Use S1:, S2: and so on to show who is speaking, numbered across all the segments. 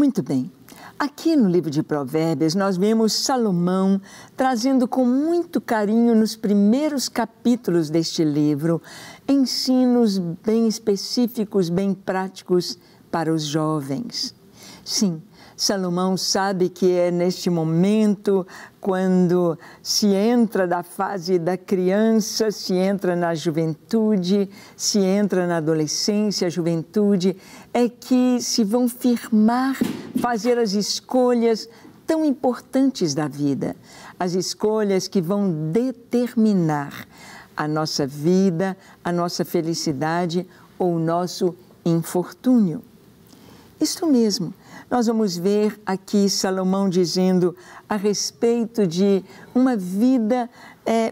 S1: Muito bem, aqui no livro de Provérbios nós vemos Salomão trazendo com muito carinho nos primeiros capítulos deste livro ensinos bem específicos, bem práticos para os jovens. Sim, Salomão sabe que é neste momento, quando se entra da fase da criança, se entra na juventude, se entra na adolescência, juventude, é que se vão firmar, fazer as escolhas tão importantes da vida, as escolhas que vão determinar a nossa vida, a nossa felicidade ou o nosso infortúnio. Isto mesmo. Nós vamos ver aqui Salomão dizendo a respeito de uma vida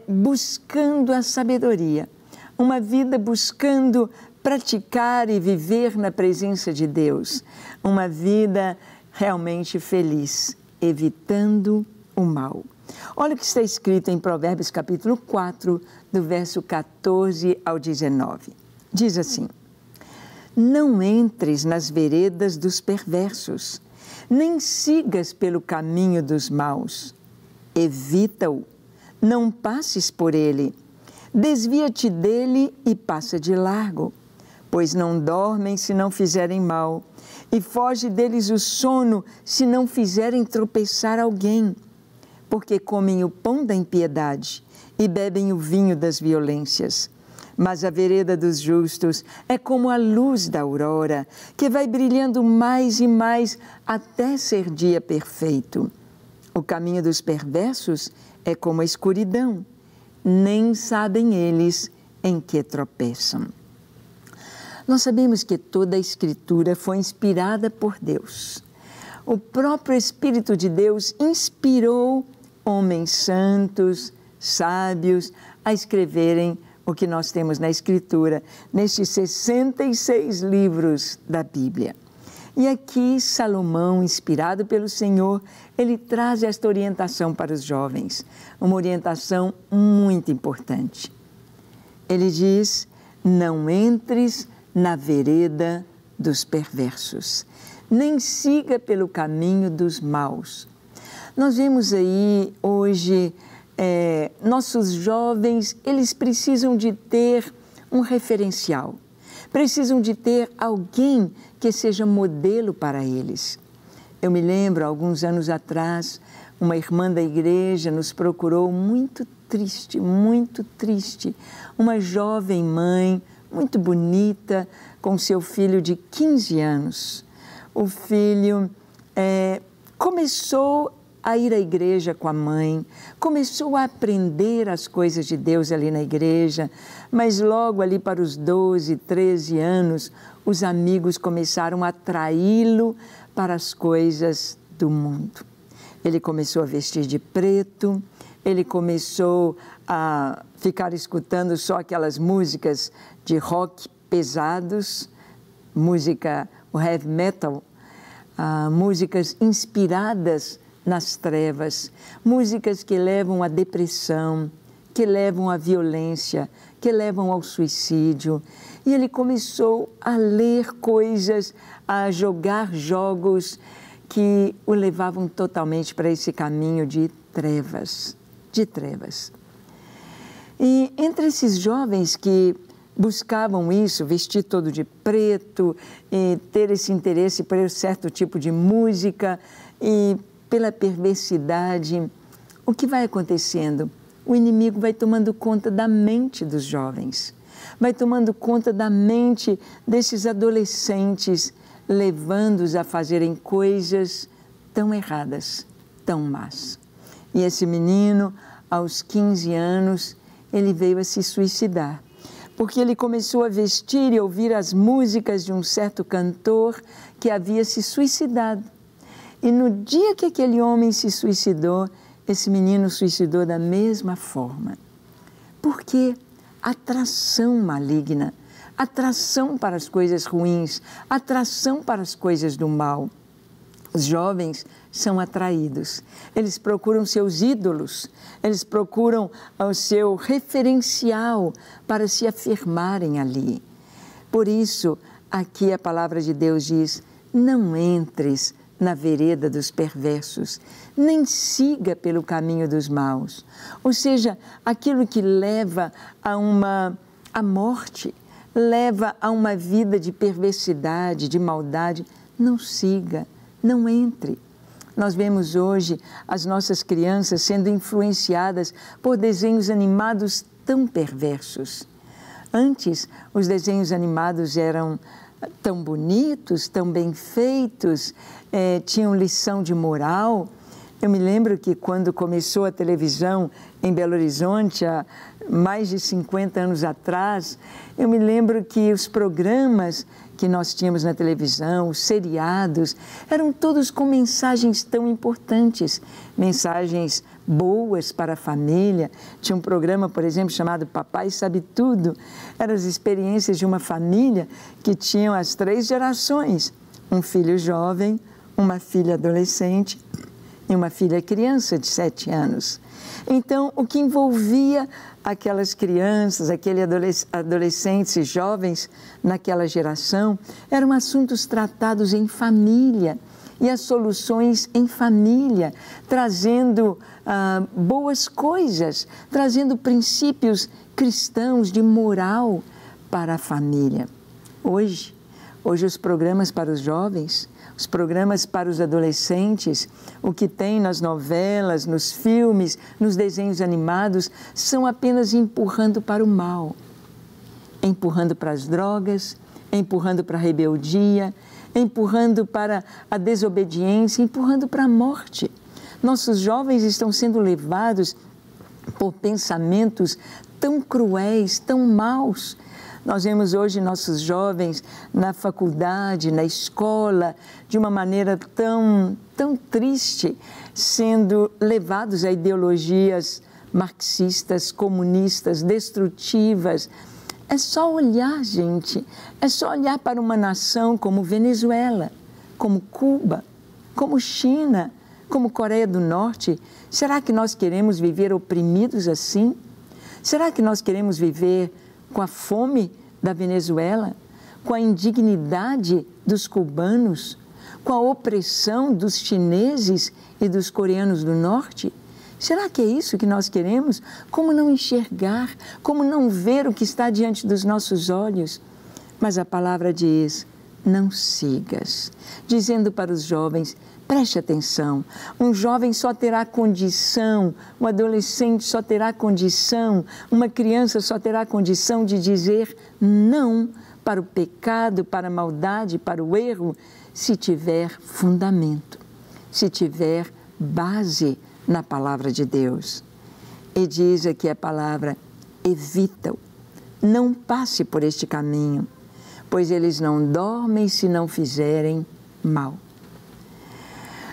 S1: buscando a sabedoria, uma vida buscando praticar e viver na presença de Deus, uma vida realmente feliz, evitando o mal. Olha o que está escrito em Provérbios capítulo 4, do verso 14 ao 19. Diz assim: não entres nas veredas dos perversos, nem sigas pelo caminho dos maus. Evita-o, não passes por ele. Desvia-te dele e passa de largo, pois não dormem se não fizerem mal, e foge deles o sono se não fizerem tropeçar alguém, porque comem o pão da impiedade e bebem o vinho das violências. Mas a vereda dos justos é como a luz da aurora, que vai brilhando mais e mais até ser dia perfeito. O caminho dos perversos é como a escuridão, nem sabem eles em que tropeçam. Nós sabemos que toda a Escritura foi inspirada por Deus. O próprio Espírito de Deus inspirou homens santos, sábios, a escreverem o que nós temos na Escritura, nestes 66 livros da Bíblia. E aqui Salomão, inspirado pelo Senhor, ele traz esta orientação para os jovens, uma orientação muito importante. Ele diz: não entres na vereda dos perversos, nem siga pelo caminho dos maus. Nós vemos aí hoje nossos jovens, eles precisam de ter um referencial, precisam de ter alguém que seja modelo para eles. Eu me lembro, alguns anos atrás, uma irmã da igreja nos procurou muito triste, uma jovem mãe, muito bonita, com seu filho de 15 anos. O filho começou a ir à igreja com a mãe, começou a aprender as coisas de Deus ali na igreja, mas logo ali para os 12, 13 anos, os amigos começaram a atraí-lo para as coisas do mundo. Ele começou a vestir de preto, ele começou a ficar escutando só aquelas músicas de rock pesados, o heavy metal, músicas inspiradas nas trevas, músicas que levam à depressão, que levam à violência, que levam ao suicídio. E ele começou a ler coisas, a jogar jogos que o levavam totalmente para esse caminho de trevas. E entre esses jovens que buscavam isso, vestir todo de preto, e ter esse interesse por um certo tipo de música e pela perversidade, o que vai acontecendo? O inimigo vai tomando conta da mente dos jovens, vai tomando conta da mente desses adolescentes, levando-os a fazerem coisas tão erradas, tão más. E esse menino, aos 15 anos, ele veio a se suicidar, porque ele começou a vestir e ouvir as músicas de um certo cantor que havia se suicidado. E no dia que aquele homem se suicidou, esse menino suicidou da mesma forma. Por quê? Atração maligna, atração para as coisas ruins, atração para as coisas do mal. Os jovens são atraídos, eles procuram seus ídolos, eles procuram o seu referencial para se afirmarem ali. Por isso, aqui a palavra de Deus diz: não entres na vereda dos perversos, nem siga pelo caminho dos maus. Ou seja, aquilo que leva à morte, leva a uma vida de perversidade, de maldade, não siga, não entre. Nós vemos hoje as nossas crianças sendo influenciadas por desenhos animados tão perversos. Antes, os desenhos animados eram tão bonitos, tão bem feitos, tinham lição de moral. Eu me lembro que quando começou a televisão em Belo Horizonte, há mais de 50 anos atrás, eu me lembro que os programas que nós tínhamos na televisão, os seriados, eram todos com mensagens tão importantes, mensagens boas para a família. Tinha um programa, por exemplo, chamado Papai Sabe Tudo. Eram as experiências de uma família que tinham as 3 gerações, um filho jovem, uma filha adolescente e uma filha criança de 7 anos. Então, o que envolvia aquelas crianças, aqueles adolescentes e jovens naquela geração, eram assuntos tratados em família e as soluções em família, trazendo boas coisas, trazendo princípios cristãos de moral para a família. Hoje os programas para os jovens, os programas para os adolescentes, o que tem nas novelas, nos filmes, nos desenhos animados, são apenas empurrando para o mal, empurrando para as drogas, empurrando para a rebeldia, empurrando para a desobediência, empurrando para a morte. Nossos jovens estão sendo levados por pensamentos tão cruéis, tão maus. Nós vemos hoje nossos jovens na faculdade, na escola, de uma maneira tão triste, sendo levados a ideologias marxistas, comunistas, destrutivas. É só olhar, gente, é só olhar para uma nação como Venezuela, como Cuba, como China, como Coreia do Norte. Será que nós queremos viver oprimidos assim? Será que nós queremos viver com a fome da Venezuela, com a indignidade dos cubanos, com a opressão dos chineses e dos coreanos do norte? Será que é isso que nós queremos? Como não enxergar? Como não ver o que está diante dos nossos olhos? Mas a palavra diz, não sigas, dizendo para os jovens, preste atenção, um jovem só terá condição, um adolescente só terá condição, uma criança só terá condição de dizer não para o pecado, para a maldade, para o erro, se tiver fundamento, se tiver base na palavra de Deus. E diz aqui a palavra, evita-o, não passe por este caminho, pois eles não dormem se não fizerem mal.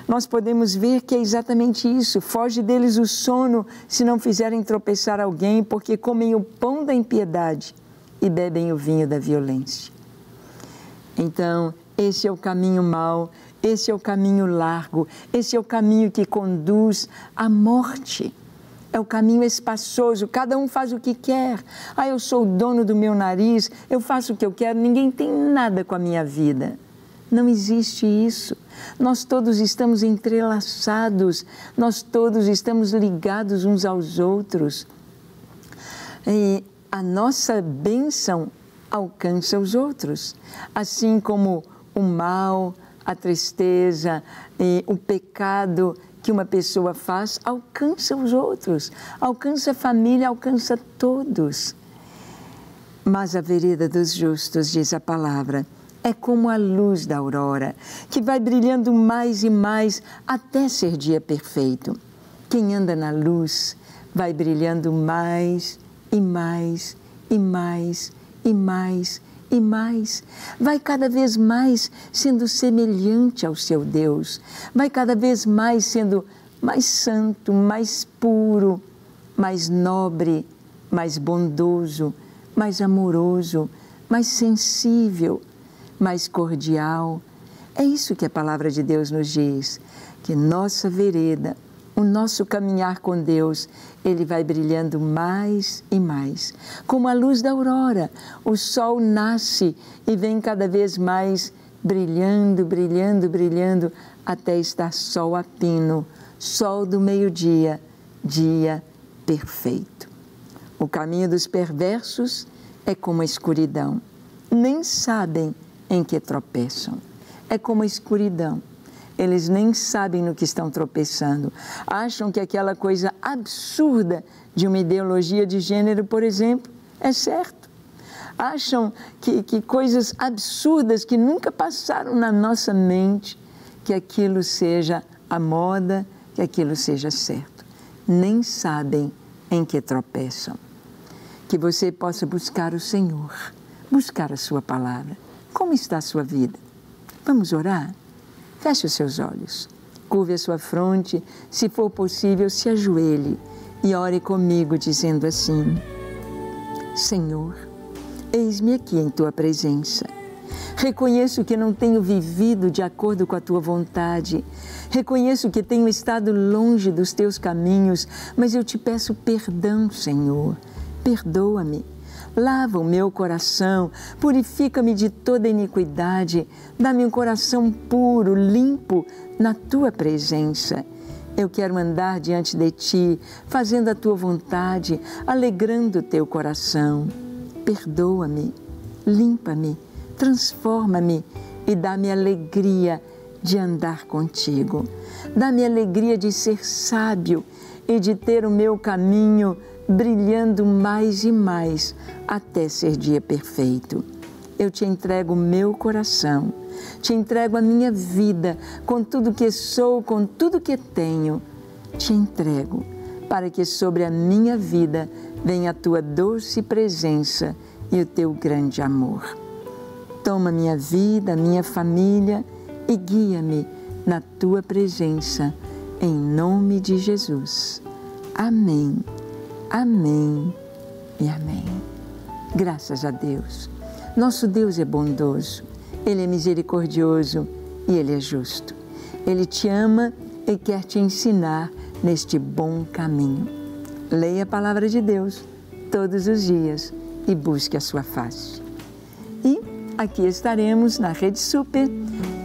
S1: Nós podemos ver que é exatamente isso, foge deles o sono se não fizerem tropeçar alguém, porque comem o pão da impiedade e bebem o vinho da violência. Então, esse é o caminho mau, esse é o caminho largo, esse é o caminho que conduz à morte. É o caminho espaçoso, cada um faz o que quer. Eu sou o dono do meu nariz, eu faço o que eu quero, ninguém tem nada com a minha vida. Não existe isso. Nós todos estamos entrelaçados, nós todos estamos ligados uns aos outros. E a nossa bênção alcança os outros, assim como o mal, a tristeza e o pecado que uma pessoa faz alcança os outros, alcança a família, alcança todos. Mas a vereda dos justos, diz a palavra, é como a luz da aurora, que vai brilhando mais e mais até ser dia perfeito. Quem anda na luz vai brilhando mais e mais e mais e mais e mais. Vai cada vez mais sendo semelhante ao seu Deus. Vai cada vez mais sendo mais santo, mais puro, mais nobre, mais bondoso, mais amoroso, mais sensível, mais cordial. É isso que a palavra de Deus nos diz, que nossa vereda, o nosso caminhar com Deus, ele vai brilhando mais e mais. Como a luz da aurora, o sol nasce e vem cada vez mais brilhando, brilhando, brilhando, até estar sol a pino, sol do meio-dia, dia perfeito. O caminho dos perversos é como a escuridão. Nem sabem em que tropeçam. É como a escuridão. Eles nem sabem no que estão tropeçando. Acham que aquela coisa absurda de uma ideologia de gênero, por exemplo, é certo. Acham que coisas absurdas que nunca passaram na nossa mente, que aquilo seja a moda, que aquilo seja certo. Nem sabem em que tropeçam. Que você possa buscar o Senhor, buscar a sua palavra. Como está a sua vida? Vamos orar? Feche os seus olhos, curve a sua fronte, se for possível, se ajoelhe e ore comigo dizendo assim: Senhor, eis-me aqui em Tua presença. Reconheço que não tenho vivido de acordo com a Tua vontade. Reconheço que tenho estado longe dos Teus caminhos, mas eu te peço perdão, Senhor. Perdoa-me. Lava o meu coração, purifica-me de toda iniquidade, dá-me um coração puro, limpo, na Tua presença. Eu quero andar diante de Ti, fazendo a Tua vontade, alegrando o Teu coração. Perdoa-me, limpa-me, transforma-me e dá-me alegria de andar contigo. Dá-me alegria de ser sábio e de ter o meu caminho brilhando mais e mais até ser dia perfeito. Eu te entrego o meu coração, te entrego a minha vida, com tudo que sou, com tudo que tenho. Te entrego para que sobre a minha vida venha a Tua doce presença e o Teu grande amor. Toma minha vida, minha família e guia-me na Tua presença, em nome de Jesus. Amém. Amém e amém. Graças a Deus. Nosso Deus é bondoso, Ele é misericordioso e Ele é justo. Ele te ama e quer te ensinar neste bom caminho. Leia a palavra de Deus todos os dias e busque a sua face. E aqui estaremos na Rede Super,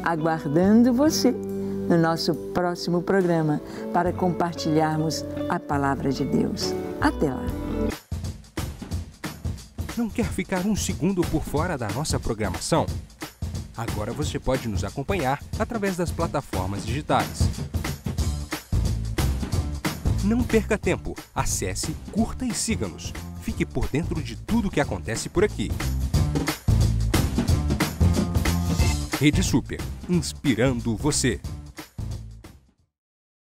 S1: aguardando você no nosso próximo programa para compartilharmos a palavra de Deus. Até lá!
S2: Não quer ficar um segundo por fora da nossa programação? Agora você pode nos acompanhar através das plataformas digitais. Não perca tempo, acesse, curta e siga-nos. Fique por dentro de tudo o que acontece por aqui. Rede Super, inspirando você.